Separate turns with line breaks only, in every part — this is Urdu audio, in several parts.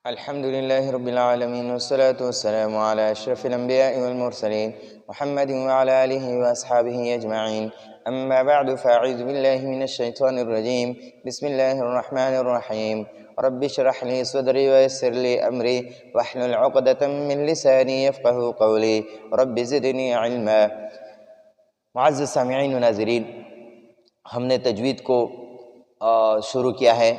الحمد لله رب العالمين والصلاة والسلام على أشرف الأنبياء والمرسلين محمد وعلى آله وأصحابه أجمعين. أما بعد فأعوذ بالله من الشيطان الرجيم. بسم الله الرحمن الرحيم. رب اشرح لي صدري ويسر لي أمري واحلل عقدة من لساني يفقه قولي رب زدني علما. معزز سامعین و ناظرین، ہم نے تجوید کو شروع کیا ہے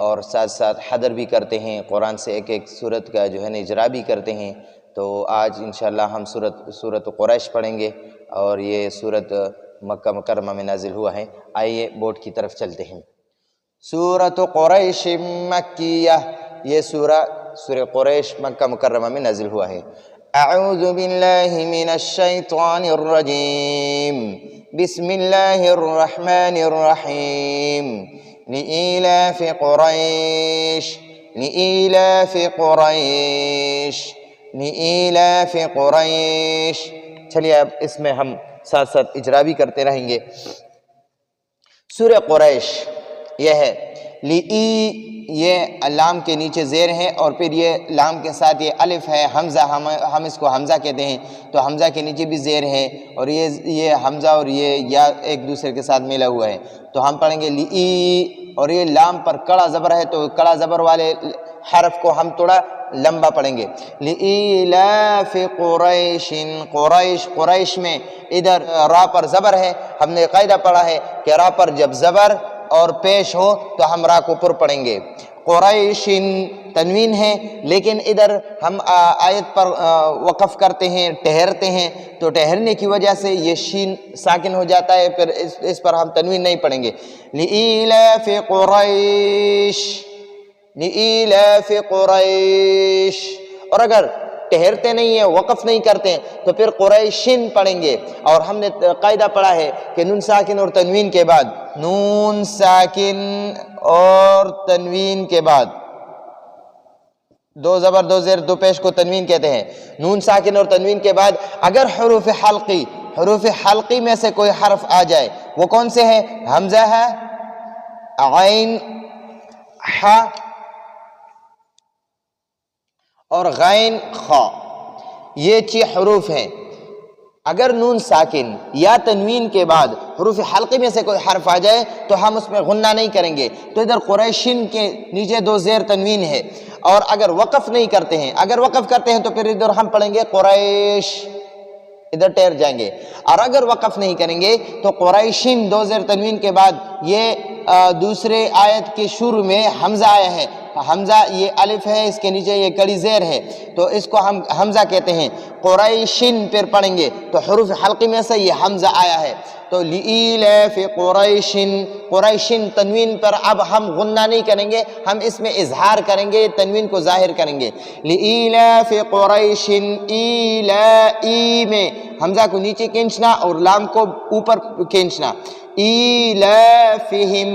اور ساتھ ساتھ حدر بھی کرتے ہیں، قرآن سے ایک ایک سورت کا جو ہے نا اجرا بھی کرتے ہیں. تو آج انشاءاللہ ہم سورت قریش پڑھیں گے اور یہ سورت مکہ مکرمہ میں نازل ہوا ہے. آئیے بورڈ کی طرف چلتے ہیں. سورت قریش مکیہ، یہ سورہ قریش مکہ مکرمہ میں نازل ہوا ہے. اعوذ باللہ من الشیطان الرجیم، بسم اللہ الرحمن الرحیم. لإيلاف قريش لإيلاف قريش لإيلاف قريش. چلیے اب اس میں ہم ساتھ ساتھ اجرا بھی کرتے رہیں گے. سورہ قریش یہ ہے، یہ لام کے نیچے زیر ہے اور پھر یہ لام کے ساتھ یہ الف ہے، حمزہ، ہم اس کو حمزہ کہتے ہیں، تو حمزہ کے نیچے بھی زیر ہے اور یہ حمزہ اور یہ یا ایک دوسرے کے ساتھ ملا ہوا ہے. تو ہم پڑھیں گے لی، اور یہ لام پر کڑا زبر ہے تو کڑا زبر والے حرف کو ہم تھوڑا لمبا پڑھیں گے. لإیلاف قریش، قریش میں ادھر را پر زبر ہے. ہم نے قاعدہ پڑھا ہے کہ را پر جب زبر اور پیش ہو تو ہم را کو پر پڑھیں گے. قریش تنوین ہے، لیکن ادھر ہم آیت پر وقف کرتے ہیں، ٹھہرتے ہیں، تو ٹھہرنے کی وجہ سے یہ شین ساکن ہو جاتا ہے، پھر اس پر ہم تنوین نہیں پڑھیں گے. لإیلاف قریش، لإیلاف قریش. اور اگر ٹھہرتے نہیں ہیں، وقف نہیں کرتے ہیں تو پھر قریشن پڑھیں گے. اور ہم نے قاعدہ پڑھا ہے کہ نون ساکن اور تنوین کے بعد، نون ساکن اور تنوین کے بعد، دو زبر دو زیر دو پیش کو تنوین کہتے ہیں. نون ساکن اور تنوین کے بعد اگر حروف حلقی میں سے کوئی حرف آ جائے، وہ کون سے ہیں؟ حمزہ ہے، عین، ح اور غین، خا، یہ 6 حروف ہیں. اگر نون ساکن یا تنوین کے بعد حروف حلقی میں سے کوئی حرف آ جائے تو ہم اس میں غنہ نہیں کریں گے. تو ادھر قریشن کے نیچے 2 زیر تنوین ہے. اور اگر وقف نہیں کرتے ہیں، اگر وقف کرتے ہیں تو پھر ادھر ہم پڑھیں گے قریش، ادھر ٹھہر جائیں گے. اور اگر وقف نہیں کریں گے تو قریشن 2 زیر تنوین کے بعد یہ دوسرے آیت کے شروع میں حمزہ آیا ہے. حمزہ یہ الف ہے، اس کے نیچے یہ کڑی زیر ہے، تو اس کو ہم حمزہ کہتے ہیں. قریشن پھر پڑھیں گے تو حروف حلقی میں سے یہ حمزہ آیا ہے. تو لإیلاف قریشن تنوین پر اب ہم غنہ نہیں کریں گے، ہم اس میں اظہار کریں گے، تنوین کو ظاہر کریں گے. لإیلاف قریشن، ای میں حمزہ کو نیچے کھینچنا اور لام کو اوپر کھینچنا. ایلافہم،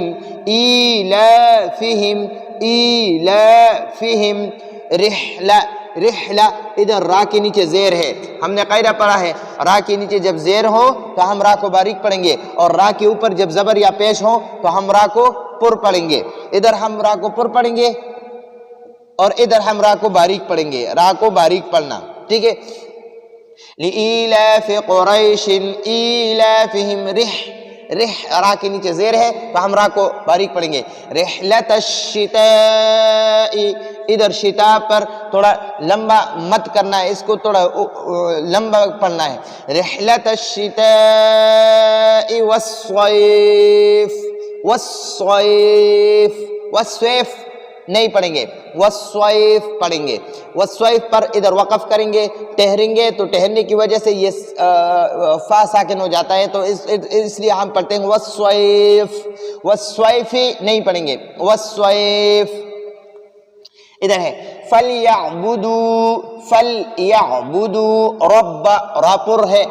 رحلہ، ادھر را کے نیچے زیر ہے. ہم نے قاعدہ پڑھا ہے را کے نیچے جب زیر ہو تو ہم را کو باریک پڑھیں گے، اور را کے اوپر جب زبر یا پیش ہو تو ہم را کو پر پڑھیں گے. ادھر ہم را کو پر پڑھیں گے اور ادھر ہم را کو باریک پڑھیں گے، را کو باریک پڑھنا، ٹھیک ہے. لإیلاف قریش ایلافہم، را کے نیچے زیر ہے تو ہم را کو باریک پڑھیں گے. رحلت الشتاء، ادھر شتاء پر تھوڑا لمبا مت کرنا ہے، اس کو تھوڑا لمبا پڑھنا ہے. رحلت الشتاء والصیف نہیں پڑھیں گے، والصیف پڑھیں گے. والصیف پر ادھر وقف کریں گے، ٹھہریں گے، تو ٹھہرنے کی وجہ سے یہ فا ساکن ہو جاتا ہے، تو اس لیے ہم پڑھتے ہیں والصیف نہیں پڑھیں گے، والصیف. ادھر ہے فلیعبدوا رب، را پر ہے،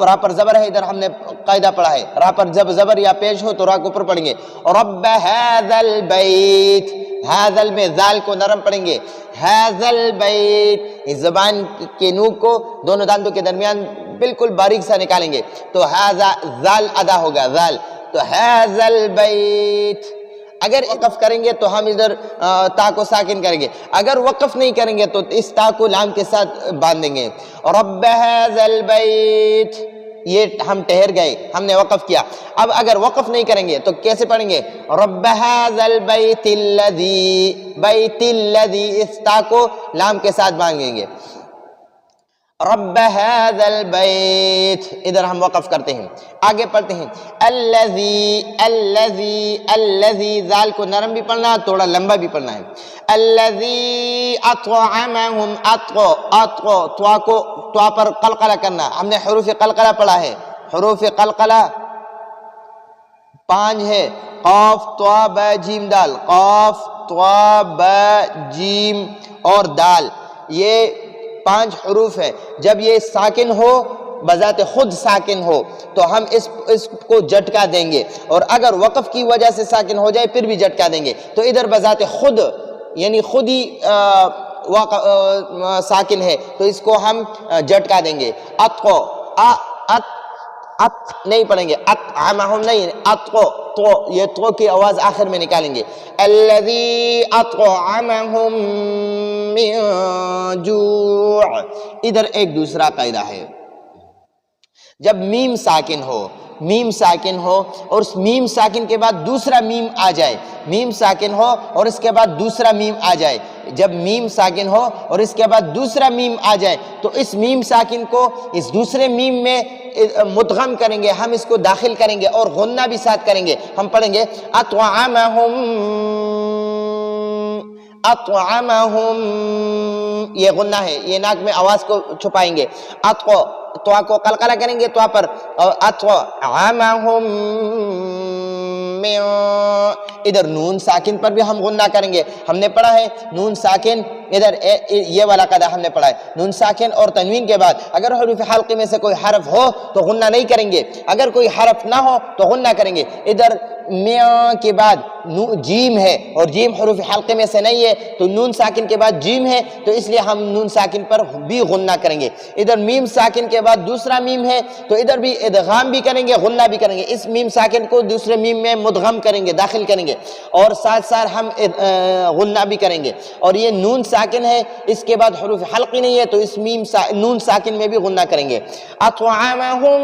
را پر زبر ہے. ادھر ہم نے قاعدہ پڑھا ہے را پر جب زبر یا پیش ہو تو را کو پر پڑھیں گے. رب ھذا البیت، ھذل میں ذال کو نرم پڑھیں گے. ھذا البیت، اس زبان کے نوک کو دونوں دانتوں کے درمیان بالکل باریک سا نکالیں گے تو ھذا ذال ادا ہوگا، ذال. تو ھذا البیت. اگر وقف کریں گے تو ہم ادھر تا کو ساکن کریں گے، اگر وقف نہیں کریں گے تو اس تا کو لام کے ساتھ باندھیں گے۔ رب ھذا البیت، یہ ہم ٹھہر گئے، ہم نے وقف کیا۔ اب اگر وقف نہیں کریں گے تو کیسے پڑھیں گے؟ رب ھذا البیت الذی، بیت الذی، اس تا کو لام کے ساتھ باندھیں گے۔ رب ھذا البیت، ادھر ہم وقف کرتے ہیں، آگے پڑھتے ہیں الذی، الذی، الذی، ذال کو نرم بھی پڑھنا ہے، تھوڑا لمبا بھی پڑھنا ہے۔ الذی اطعمہم، طوا کو طوا پر قلقلہ کرنا، ہم نے حروف قلقلہ پڑھا ہے، حروف قلقلہ 5 ہے، قاف طوا با جیم دال، قاف طوا با جیم اور دال، یہ 5 حروف ہے۔ جب یہ ساکن ہو، بذات خود ساکن ہو تو ہم اس کو جھٹکا دیں گے، اور اگر وقف کی وجہ سے ساکن ہو جائے پھر بھی جھٹکا دیں گے، تو ادھر بذات خود یعنی خود ہی ساکن ہے تو اس کو ہم جھٹکا دیں گے۔ اتقو، ات نہیں پڑھیں گے، اطعمہم نہیں، اتقو، تو یہ تو کی آواز آخر میں نکالیں گے۔ الذی اطعمہم من جوع، ادھر ایک دوسرا قاعدہ ہے، جب میم ساکن ہو، میم ساکن ہو اور اس میم ساکن کے بعد دوسرا میم آ جائے، میم ساکن ہو اور اس کے بعد دوسرا میم آ جائے، جب میم ساکن ہو اور اس کے بعد دوسرا میم آ جائے تو اس میم ساکن کو اس دوسرے میم میں مدغم کریں گے، ہم اس کو داخل کریں گے اور غنہ بھی ساتھ کریں گے، ہم پڑھیں گے اطعمہم، اطعمہم، یہ غنہ ہے، یہ ناک میں آواز کو چھپائیں گے، اتقو، توا کو قلقلہ کریں گے توا پر، اطعمہم، ادھر نون ساکن پر بھی ہم غنہ کریں گے، ہم نے پڑھا ہے نون ساکن، ادھر یہ والا قاعدہ ہم نے پڑھا ہے، نون ساکن اور تنوین کے بعد اگر حروف حلقی میں سے کوئی حرف ہو تو غنہ نہیں کریں گے، اگر کوئی حرف نہ ہو تو غنہ کریں گے۔ ادھر میاں کے بعد جیم ہے اور جیم حروف حلقے میں سے نہیں ہے تو نون ساکن کے بعد جیم ہے تو اس لیے ہم نون ساکن پر بھی غنہ کریں گے۔ ادھر میم ساکن کے بعد دوسرا میم ہے تو ادھر بھی ادغام بھی کریں گے، غنہ بھی کریں گے، اس میم ساکن کو دوسرے میم میں مدغم کریں گے، داخل کریں گے، اور ساتھ ساتھ ہم غنہ بھی کریں گے۔ اور یہ نون ساکن ہے، اس کے بعد حروف حلقی نہیں ہے تو اس نون ساکن میں بھی غنہ کریں گے۔ اطعمہم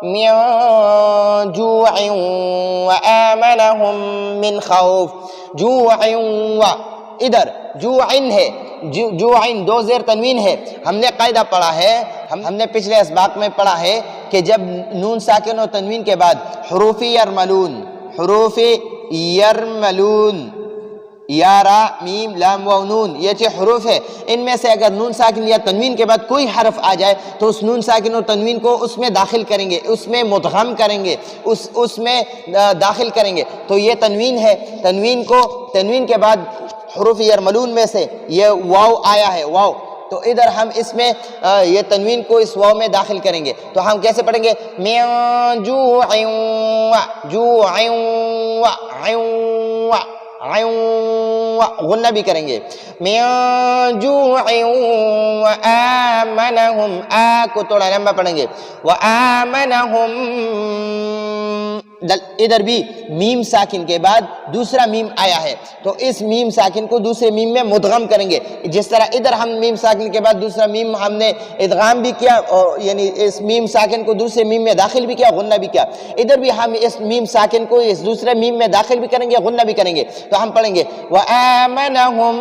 من جوع وآمنهم من خوف، جوع و، ادھر جوعن ہے، جوعن دو زیر تنوین ہے، ہم نے قاعدہ پڑھا ہے، ہم نے پچھلے اسباق میں پڑھا ہے کہ جب نون ساکن اور تنوین کے بعد حروف یرملون، حروف یرملون، یا را میم لام و نون، یہ 6 حروف ہے، ان میں سے اگر نون ساکن یا تنوین کے بعد کوئی حرف آ جائے تو اس نون ساکن اور تنوین کو اس میں داخل کریں گے، اس میں مدغم کریں گے، اس میں داخل کریں گے، تو یہ تنوین ہے، تنوین کے بعد حروف یرملون میں سے یہ واو آیا ہے، واو، تو ادھر ہم اس میں یہ تنوین کو اس واو میں داخل کریں گے، تو ہم کیسے پڑھیں گے؟ من جوع غنہ بھی کریں گے، من جوع وآمنہم، آ کو تھوڑا لمبا پڑھیں گے، وآمنہم، ادھر بھی میم ساکن کے بعد دوسرا میم آیا ہے تو اس میم ساکن کو دوسرے میم میں مدغم کریں گے، جس طرح ادھر ہم میم ساکن کے بعد دوسرا میم ہم نے ادغام بھی کیا، اور یعنی اس میم ساکن کو دوسرے میم میں داخل بھی کیا، غنہ بھی کیا، ادھر بھی ہم اس میم ساکن کو اس دوسرے میم میں داخل بھی کریں گے، غنہ بھی کریں گے، تو ہم پڑھیں گے وآمنہم،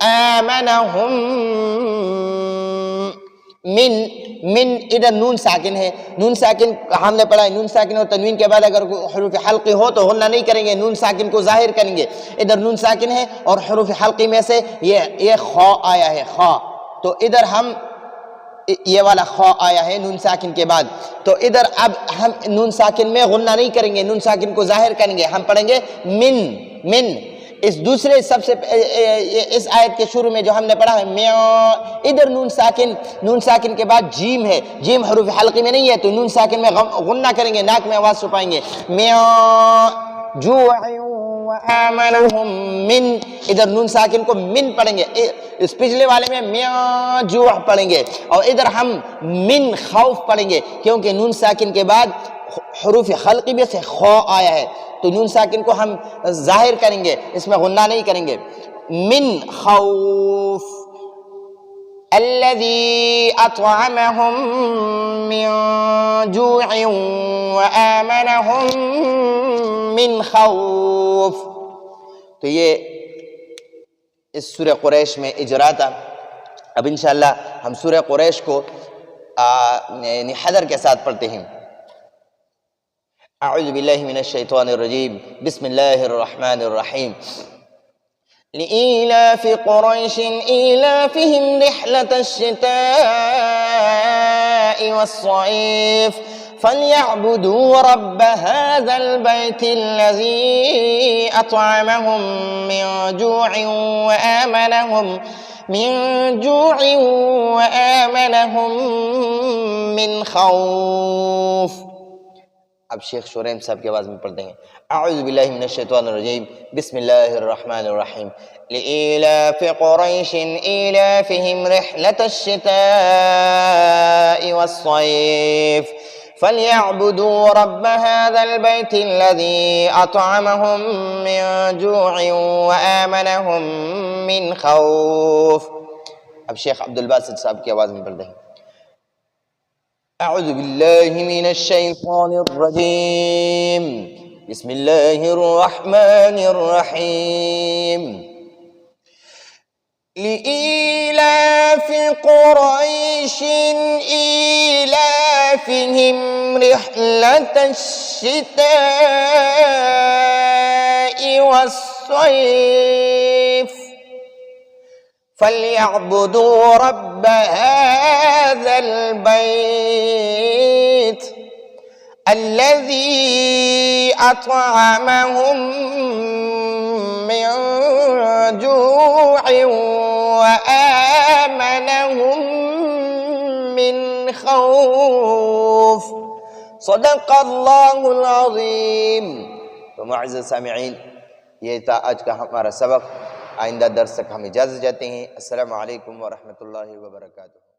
آمنہم من، ادھر نون ساکن ہے، نون ساکن ہم نے پڑھا ہے، نون ساکن اور تنوین کے بعد اگر حروف حلقی ہو تو غنہ نہیں کریں گے، نون ساکن کو ظاہر کریں گے، ادھر نون ساکن ہے اور حروف حلقی میں سے یہ خا آیا ہے، خا، تو ادھر ہم یہ والا خا آیا ہے نون ساکن کے بعد، تو ادھر اب ہم نون ساکن میں غنہ نہیں کریں گے، نون ساکن کو ظاہر کریں گے، ہم پڑھیں گے من، اس دوسرے سب سے اس آیت کے شروع میں جو ہم نے پڑھا ہے ادھر نون ساکن کے بعد جیم ہے، جیم حروف حلقی میں نہیں ہے تو نون ساکن میں غنہ کریں گے، ناک میں آواز چھپائیں گے، جوع وآمنهم من، ادھر نون ساکن کو من پڑھیں گے، اس پچھلے والے میں میاں جوع پڑھیں گے، اور ادھر ہم من خوف پڑھیں گے، کیونکہ نون ساکن کے بعد حروف خلقی میں سے خو آیا ہے، تو نون ساکن کو ہم ظاہر کریں گے، اس میں غنہ نہیں کریں گے۔ من خوف، الذي اطعمهم من جوع وآمنهم من خوف۔ تو یہ اس سورہ قریش میں اجرا تھا۔ اب انشاءاللہ ہم سورہ قریش کو حذر کے ساتھ پڑھتے ہیں۔ اعوذ باللہ من الشیطان الرجیم، بسم اللہ الرحمن الرحیم۔ لإيلاف قريش إيلافهم رحلة الشتاء والصيف فليعبدوا رب هذا البيت الذي أطعمهم من جوع وآمنهم من خوف۔ اب شیخ شوریم صاحب کی آواز میں پڑھتے ہیں۔ اعوذ باللہ من الشیطان الرجیم، بسم اللہ الرحمن الرحیم۔ لإيلاف قریش إيلافهم رحلة الشتاء والصيف فليعبدوا رب هذا البيت الذي أطعمهم من جوع وآمنهم من خوف۔ اب شیخ عبدالباسط صاحب کی آواز میں پڑھتے ہیں۔ اعوذ باللہ من الشیطان الرجیم، بسم اللہ الرحمن الرحیم۔ لإيلاف قریش إيلافهم رحلة الشتاء والصيف فليعبدوا رب هذا البيت الذي أطعمهم من جوع وآمنهم من خوف۔ صدق اللہ العظیم۔ تو معزز سامعین، یہ تھا آج کا ہمارا سبق۔ آئندہ درس تک ہم اجازت چاہتے ہیں۔ السلام علیکم ورحمۃ اللہ وبرکاتہ۔